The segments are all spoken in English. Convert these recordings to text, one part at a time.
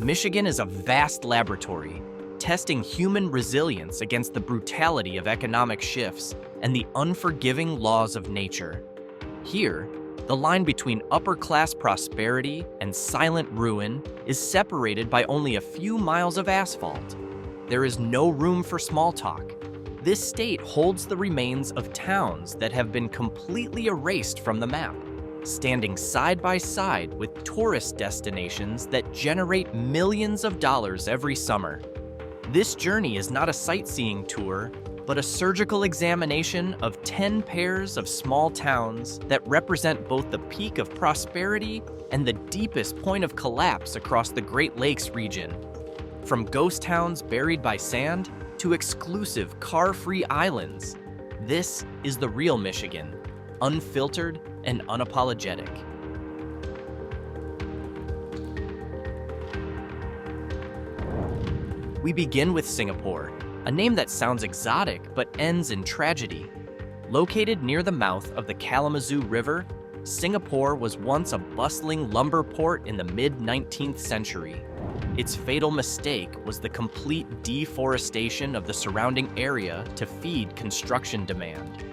Michigan is a vast laboratory, testing human resilience against the brutality of economic shifts and the unforgiving laws of nature. Here, the line between upper-class prosperity and silent ruin is separated by only a few miles of asphalt. There is no room for small talk. This state holds the remains of towns that have been completely erased from the map, standing side by side with tourist destinations that generate millions of dollars every summer. This journey is not a sightseeing tour, but a surgical examination of 10 pairs of small towns that represent both the peak of prosperity and the deepest point of collapse across the Great Lakes region. From ghost towns buried by sand to exclusive car-free islands, this is the real Michigan, unfiltered and unapologetic. We begin with Singapore, a name that sounds exotic but ends in tragedy. Located near the mouth of the Kalamazoo River, Singapore was once a bustling lumber port in the mid-19th century. Its fatal mistake was the complete deforestation of the surrounding area to feed construction demand.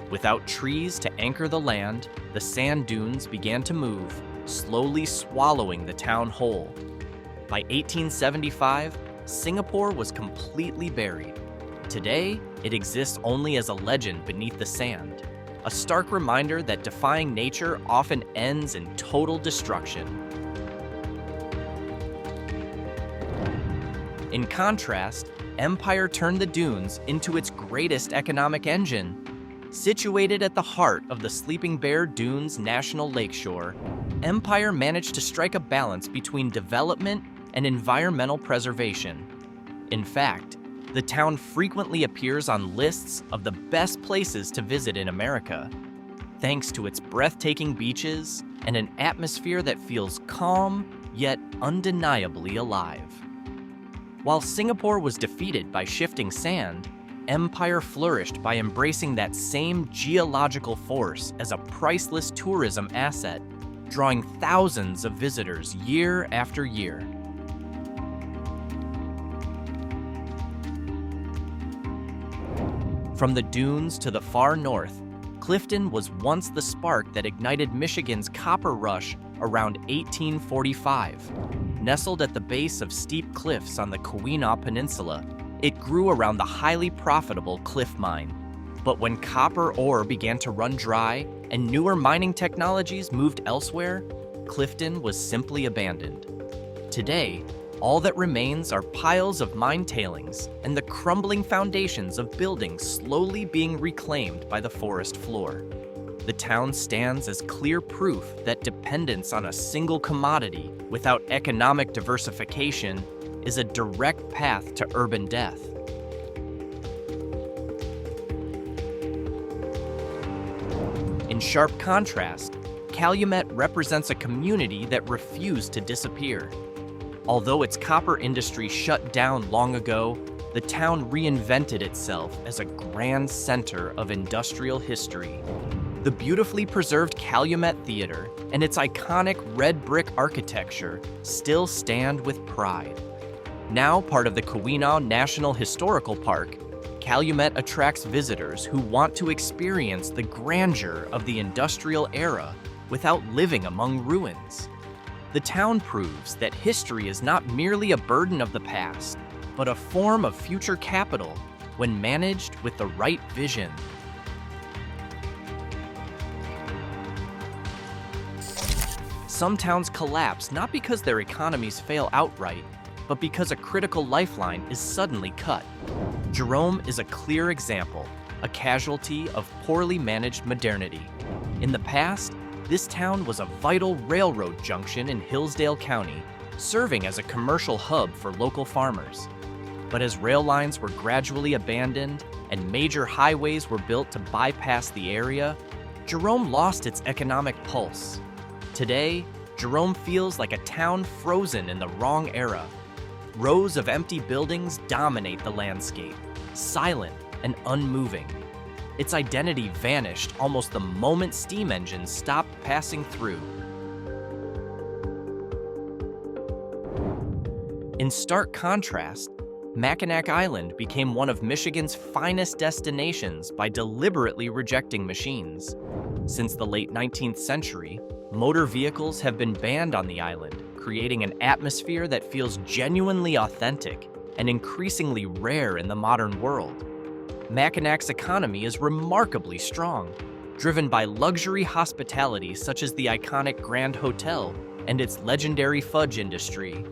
Without trees to anchor the land, the sand dunes began to move, slowly swallowing the town whole. By 1875, Singapore was completely buried. Today, it exists only as a legend beneath the sand, a stark reminder that defying nature often ends in total destruction. In contrast, Empire turned the dunes into its greatest economic engine. Situated at the heart of the Sleeping Bear Dunes National Lakeshore, Empire managed to strike a balance between development and environmental preservation. In fact, the town frequently appears on lists of the best places to visit in America, thanks to its breathtaking beaches and an atmosphere that feels calm yet undeniably alive. While Singapore was defeated by shifting sand, Empire flourished by embracing that same geological force as a priceless tourism asset, drawing thousands of visitors year after year. From the dunes to the far north, Clifton was once the spark that ignited Michigan's copper rush around 1845. Nestled at the base of steep cliffs on the Keweenaw Peninsula, it grew around the highly profitable Cliff Mine. But when copper ore began to run dry and newer mining technologies moved elsewhere, Clifton was simply abandoned. Today, all that remains are piles of mine tailings and the crumbling foundations of buildings slowly being reclaimed by the forest floor. The town stands as clear proof that dependence on a single commodity without economic diversification is a direct path to urban death. In sharp contrast, Calumet represents a community that refused to disappear. Although its copper industry shut down long ago, the town reinvented itself as a grand center of industrial history. The beautifully preserved Calumet Theater and its iconic red brick architecture still stand with pride. Now part of the Keweenaw National Historical Park, Calumet attracts visitors who want to experience the grandeur of the industrial era without living among ruins. The town proves that history is not merely a burden of the past, but a form of future capital when managed with the right vision. Some towns collapse not because their economies fail outright, but because a critical lifeline is suddenly cut. Jerome is a clear example, a casualty of poorly managed modernity. In the past, this town was a vital railroad junction in Hillsdale County, serving as a commercial hub for local farmers. But as rail lines were gradually abandoned and major highways were built to bypass the area, Jerome lost its economic pulse. Today, Jerome feels like a town frozen in the wrong era. Rows of empty buildings dominate the landscape, silent and unmoving. Its identity vanished almost the moment steam engines stopped passing through. In stark contrast, Mackinac Island became one of Michigan's finest destinations by deliberately rejecting machines. Since the late 19th century, motor vehicles have been banned on the island, creating an atmosphere that feels genuinely authentic and increasingly rare in the modern world. Mackinac's economy is remarkably strong, driven by luxury hospitality such as the iconic Grand Hotel and its legendary fudge industry.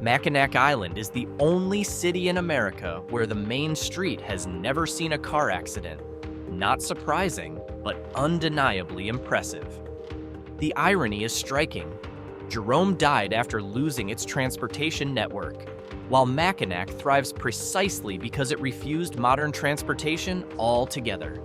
Mackinac Island is the only city in America where the main street has never seen a car accident. Not surprising, but undeniably impressive. The irony is striking. Jerome died after losing its transportation network, while Mackinac thrives precisely because it refused modern transportation altogether.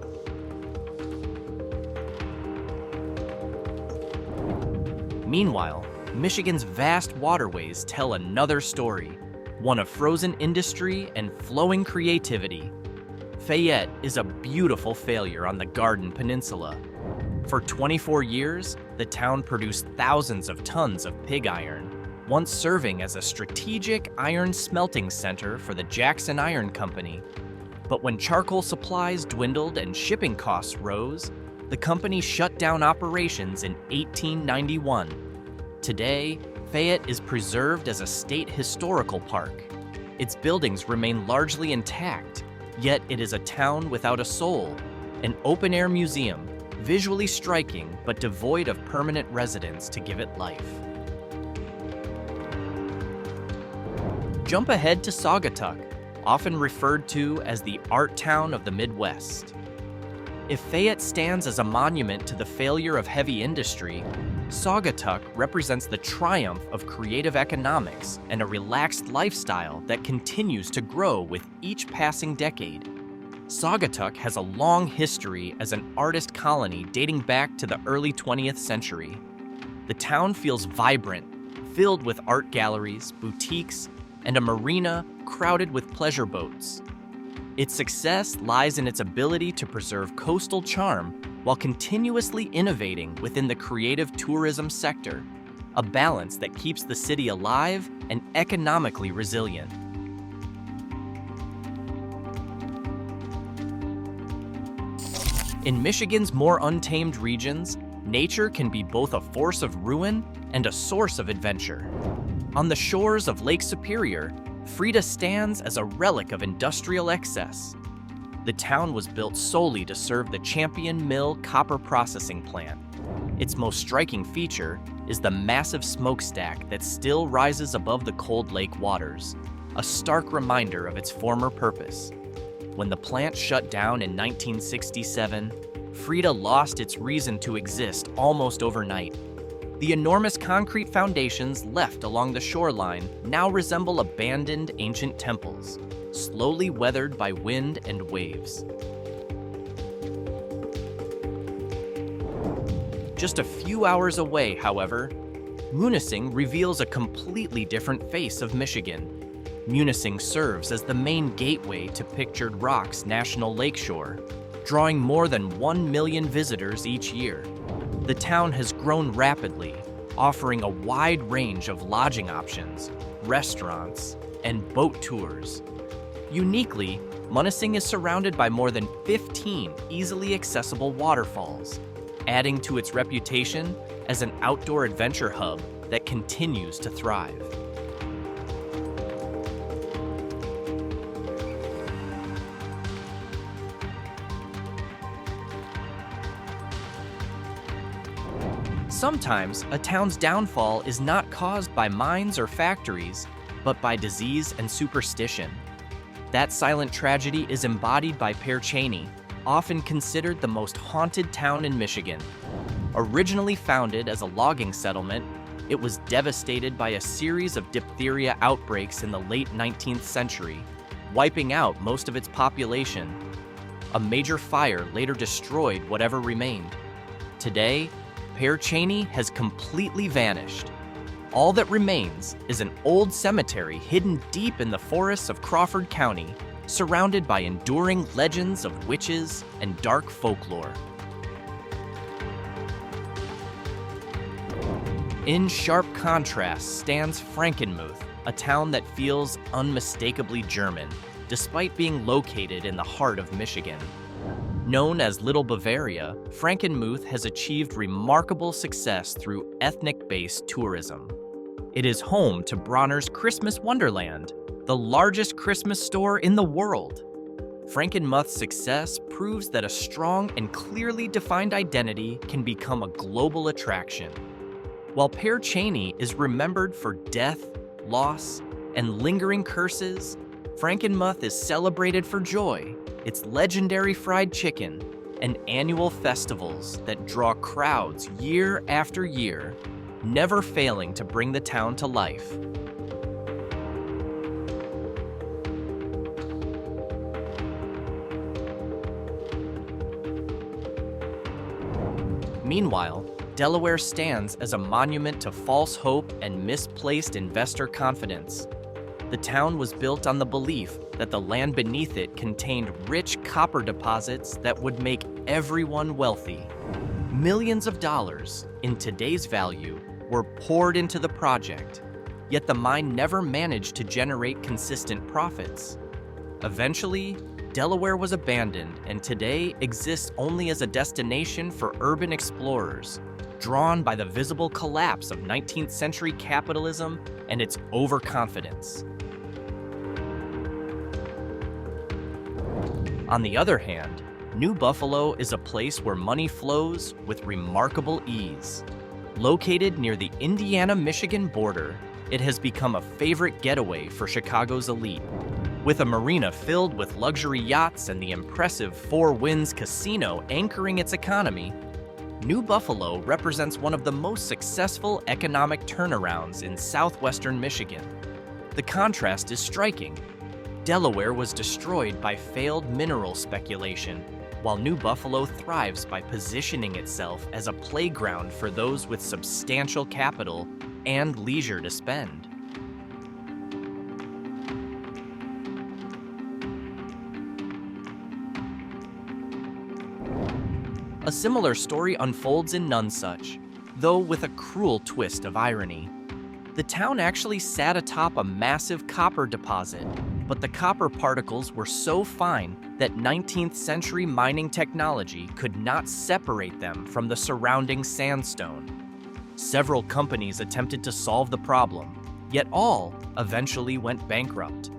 Meanwhile, Michigan's vast waterways tell another story, one of frozen industry and flowing creativity. Fayette is a beautiful failure on the Garden Peninsula. For 24 years, the town produced thousands of tons of pig iron, once serving as a strategic iron smelting center for the Jackson Iron Company. But when charcoal supplies dwindled and shipping costs rose, the company shut down operations in 1891. Today, Fayette is preserved as a state historical park. Its buildings remain largely intact, yet it is a town without a soul, an open-air museum, visually striking but devoid of permanent residents to give it life. Jump ahead to Saugatuck, often referred to as the art town of the Midwest. If Fayette stands as a monument to the failure of heavy industry, Saugatuck represents the triumph of creative economics and a relaxed lifestyle that continues to grow with each passing decade. Saugatuck has a long history as an artist colony dating back to the early 20th century. The town feels vibrant, filled with art galleries, boutiques, and a marina crowded with pleasure boats. Its success lies in its ability to preserve coastal charm while continuously innovating within the creative tourism sector, a balance that keeps the city alive and economically resilient. In Michigan's more untamed regions, nature can be both a force of ruin and a source of adventure. On the shores of Lake Superior, Freda stands as a relic of industrial excess. The town was built solely to serve the Champion Mill copper processing plant. Its most striking feature is the massive smokestack that still rises above the cold lake waters, a stark reminder of its former purpose. When the plant shut down in 1967, Freda lost its reason to exist almost overnight. The enormous concrete foundations left along the shoreline now resemble abandoned ancient temples, slowly weathered by wind and waves. Just a few hours away, however, Munising reveals a completely different face of Michigan. Munising serves as the main gateway to Pictured Rock's National Lakeshore, drawing more than 1 million visitors each year. The town has grown rapidly, offering a wide range of lodging options, restaurants, and boat tours. Uniquely, Munising is surrounded by more than 15 easily accessible waterfalls, adding to its reputation as an outdoor adventure hub that continues to thrive. Sometimes, a town's downfall is not caused by mines or factories, but by disease and superstition. That silent tragedy is embodied by Pere Cheney, often considered the most haunted town in Michigan. Originally founded as a logging settlement, it was devastated by a series of diphtheria outbreaks in the late 19th century, wiping out most of its population. A major fire later destroyed whatever remained. Today, Pere Cheney has completely vanished. All that remains is an old cemetery hidden deep in the forests of Crawford County, surrounded by enduring legends of witches and dark folklore. In sharp contrast stands Frankenmuth, a town that feels unmistakably German, despite being located in the heart of Michigan. Known as Little Bavaria, Frankenmuth has achieved remarkable success through ethnic-based tourism. It is home to Bronner's Christmas Wonderland, the largest Christmas store in the world. Frankenmuth's success proves that a strong and clearly defined identity can become a global attraction. While Pere Cheney is remembered for death, loss, and lingering curses, Frankenmuth is celebrated for joy, its legendary fried chicken, and annual festivals that draw crowds year after year, never failing to bring the town to life. Meanwhile, Delaware stands as a monument to false hope and misplaced investor confidence. The town was built on the belief that the land beneath it contained rich copper deposits that would make everyone wealthy. Millions of dollars, in today's value, were poured into the project, yet the mine never managed to generate consistent profits. Eventually, Delaware was abandoned and today exists only as a destination for urban explorers, drawn by the visible collapse of 19th century capitalism and its overconfidence. On the other hand, New Buffalo is a place where money flows with remarkable ease. Located near the Indiana-Michigan border, it has become a favorite getaway for Chicago's elite. With a marina filled with luxury yachts and the impressive Four Winds Casino anchoring its economy, New Buffalo represents one of the most successful economic turnarounds in southwestern Michigan. The contrast is striking. Delaware was destroyed by failed mineral speculation, while New Buffalo thrives by positioning itself as a playground for those with substantial capital and leisure to spend. A similar story unfolds in Nonesuch, though with a cruel twist of irony. The town actually sat atop a massive copper deposit, but the copper particles were so fine that 19th century mining technology could not separate them from the surrounding sandstone. Several companies attempted to solve the problem, yet all eventually went bankrupt.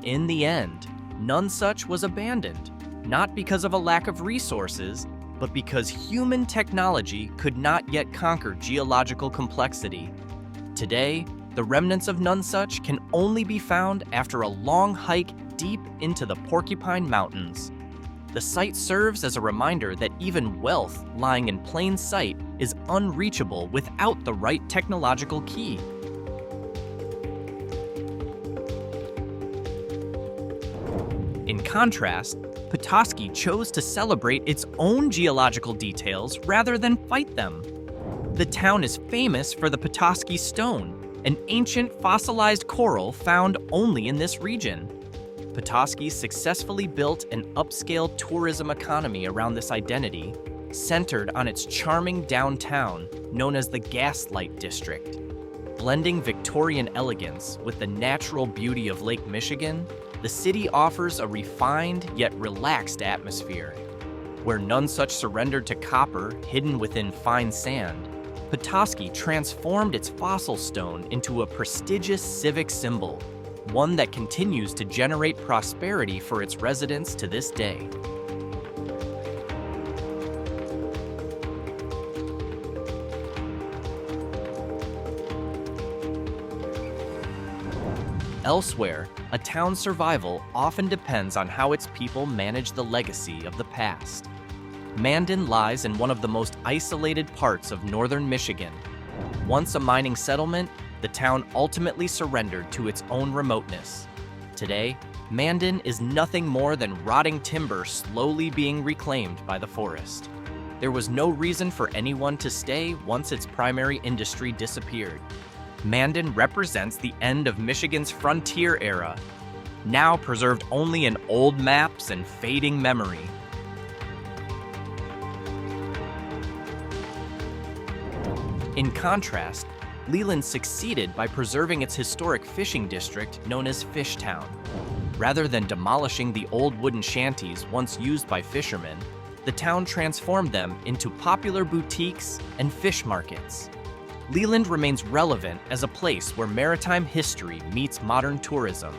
In the end, Nonesuch was abandoned, not because of a lack of resources, but because human technology could not yet conquer geological complexity. Today, the remnants of Nonesuch can only be found after a long hike deep into the Porcupine Mountains. The site serves as a reminder that even wealth lying in plain sight is unreachable without the right technological key. In contrast, Petoskey chose to celebrate its own geological details rather than fight them. The town is famous for the Petoskey Stone, an ancient fossilized coral found only in this region. Petoskey successfully built an upscale tourism economy around this identity, centered on its charming downtown known as the Gaslight District. Blending Victorian elegance with the natural beauty of Lake Michigan, the city offers a refined yet relaxed atmosphere. Where Nonesuch surrendered to copper hidden within fine sand, Petoskey transformed its fossil stone into a prestigious civic symbol, one that continues to generate prosperity for its residents to this day. Elsewhere, a town's survival often depends on how its people manage the legacy of the past. Mandan lies in one of the most isolated parts of northern Michigan. Once a mining settlement, the town ultimately surrendered to its own remoteness. Today, Mandan is nothing more than rotting timber slowly being reclaimed by the forest. There was no reason for anyone to stay once its primary industry disappeared. Mandan represents the end of Michigan's frontier era, now preserved only in old maps and fading memory. In contrast, Leland succeeded by preserving its historic fishing district known as Fishtown. Rather than demolishing the old wooden shanties once used by fishermen, the town transformed them into popular boutiques and fish markets. Leland remains relevant as a place where maritime history meets modern tourism.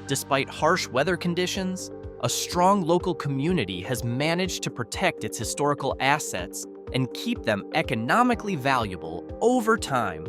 Despite harsh weather conditions, a strong local community has managed to protect its historical assets and keep them economically valuable over time.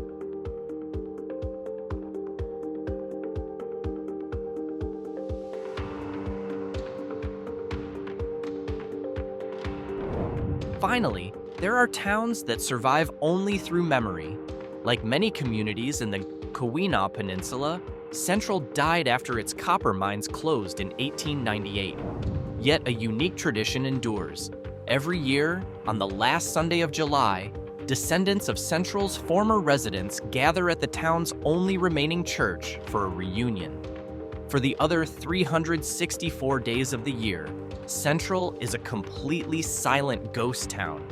Finally, there are towns that survive only through memory. Like many communities in the Keweenaw Peninsula, Central died after its copper mines closed in 1898. Yet a unique tradition endures. Every year, on the last Sunday of July, descendants of Central's former residents gather at the town's only remaining church for a reunion. For the other 364 days of the year, Central is a completely silent ghost town.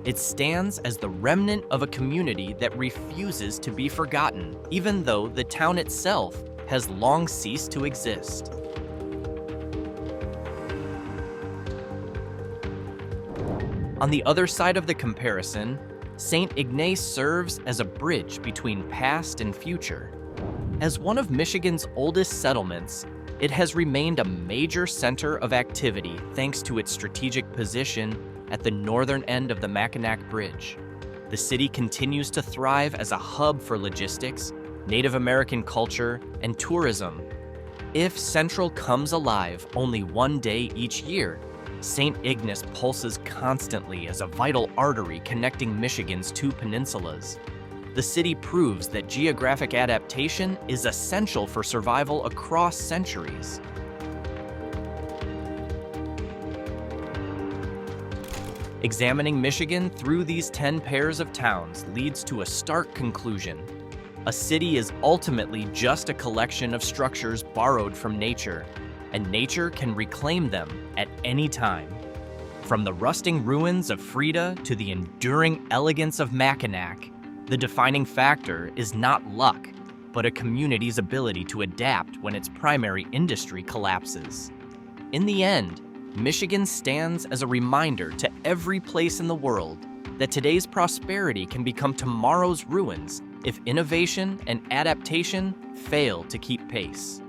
It stands as the remnant of a community that refuses to be forgotten, even though the town itself has long ceased to exist. On the other side of the comparison, St. Ignace serves as a bridge between past and future. As one of Michigan's oldest settlements, it has remained a major center of activity thanks to its strategic position at the northern end of the Mackinac Bridge. The city continues to thrive as a hub for logistics, Native American culture, and tourism. If Central comes alive only one day each year, St. Ignace pulses constantly as a vital artery connecting Michigan's two peninsulas. The city proves that geographic adaptation is essential for survival across centuries. Examining Michigan through these 10 pairs of towns leads to a stark conclusion. A city is ultimately just a collection of structures borrowed from nature, and nature can reclaim them at any time. From the rusting ruins of Freda to the enduring elegance of Mackinac, the defining factor is not luck, but a community's ability to adapt when its primary industry collapses. In the end, Michigan stands as a reminder to every place in the world that today's prosperity can become tomorrow's ruins if innovation and adaptation fail to keep pace.